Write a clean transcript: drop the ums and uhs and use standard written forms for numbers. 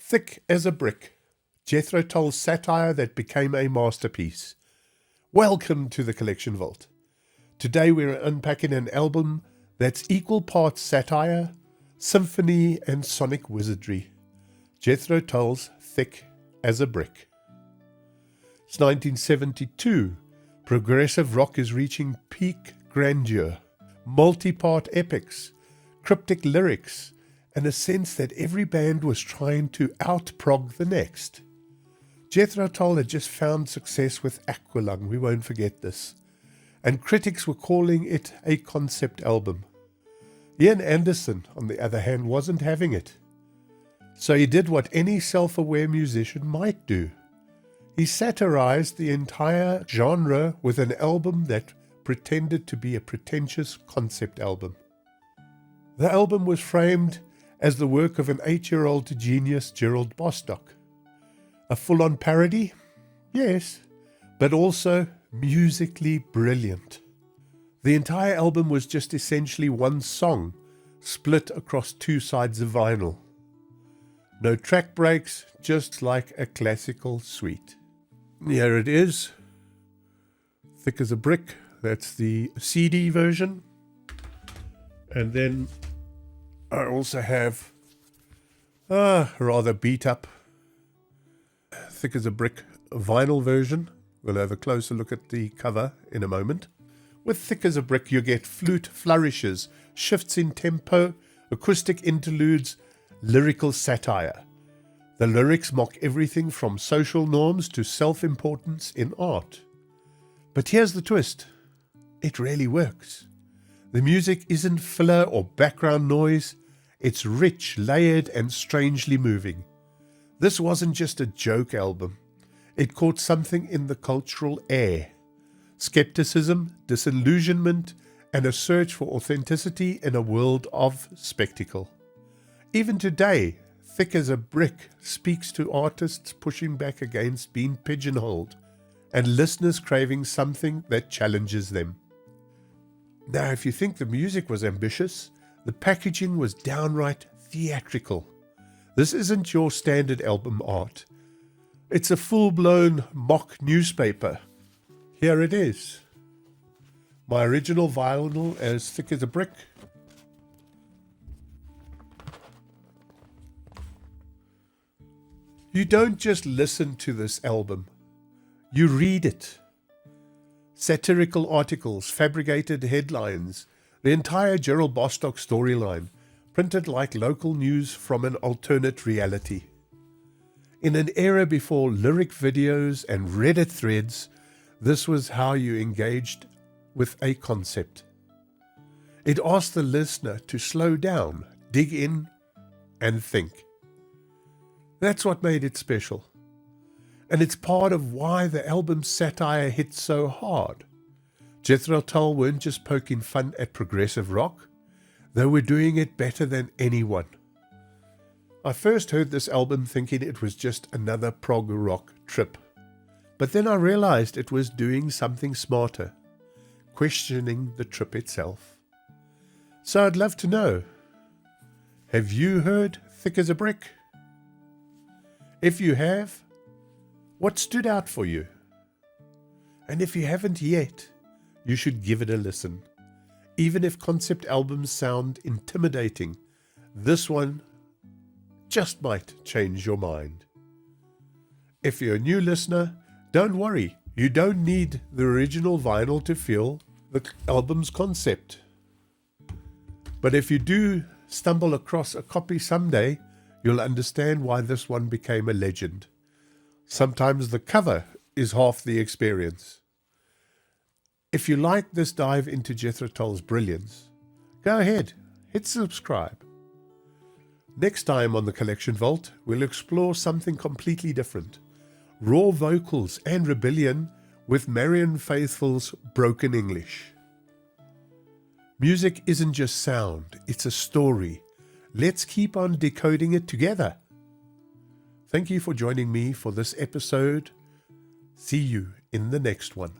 Thick as a Brick, Jethro Tull's satire that became a masterpiece. Welcome to the Collection Vault. Today we're unpacking an album that's equal parts satire, symphony and sonic wizardry. Jethro Tull's Thick as a Brick. It's 1972. Progressive rock is reaching peak grandeur. Multi-part epics, cryptic lyrics, and a sense that every band was trying to out-prog the next. Jethro Tull had just found success with Aqualung, we won't forget this, and critics were calling it a concept album. Ian Anderson, on the other hand, wasn't having it. So he did what any self-aware musician might do. He satirized the entire genre with an album that pretended to be a pretentious concept album. The album was framed as the work of an 8-year-old genius, Gerald Bostock. A full-on parody? Yes, but also musically brilliant. The entire album was just essentially one song, split across 2 sides of vinyl. No track breaks, just like a classical suite. Here it is. Thick as a Brick, that's the CD version. And then I also have rather beat up Thick as a Brick vinyl version. We'll have a closer look at the cover in a moment. With Thick as a Brick you get flute flourishes, shifts in tempo, acoustic interludes, lyrical satire. The lyrics mock everything from social norms to self-importance in art. But here's the twist. It really works. The music isn't filler or background noise. It's rich, layered, and strangely moving. This wasn't just a joke album. It caught something in the cultural air. Skepticism, disillusionment, and a search for authenticity in a world of spectacle. Even today, Thick as a Brick speaks to artists pushing back against being pigeonholed and listeners craving something that challenges them. Now, if you think the music was ambitious, the packaging was downright theatrical. This isn't your standard album art. It's a full-blown mock newspaper. Here it is. My original vinyl as thick as a brick. You don't just listen to this album. You read it. Satirical articles, fabricated headlines, the entire Gerald Bostock storyline, printed like local news from an alternate reality. In an era before lyric videos and Reddit threads, this was how you engaged with a concept. It asked the listener to slow down, dig in, and think. That's what made it special. And it's part of why the album's satire hit so hard. Jethro Tull weren't just poking fun at progressive rock, they were doing it better than anyone. I first heard this album thinking it was just another prog rock trip. But then I realized it was doing something smarter, questioning the trip itself. So I'd love to know, have you heard Thick as a Brick? If you have, what stood out for you? And if you haven't yet, you should give it a listen. Even if concept albums sound intimidating, this one just might change your mind. If you're a new listener, don't worry, you don't need the original vinyl to feel the album's concept. But if you do stumble across a copy someday, you'll understand why this one became a legend. Sometimes the cover is half the experience. If you like this dive into Jethro Tull's brilliance, go ahead, hit subscribe. Next time on the Collection Vault, we'll explore something completely different. Raw vocals and rebellion with Marianne Faithfull's broken English. Music isn't just sound, it's a story. Let's keep on decoding it together. Thank you for joining me for this episode. See you in the next one.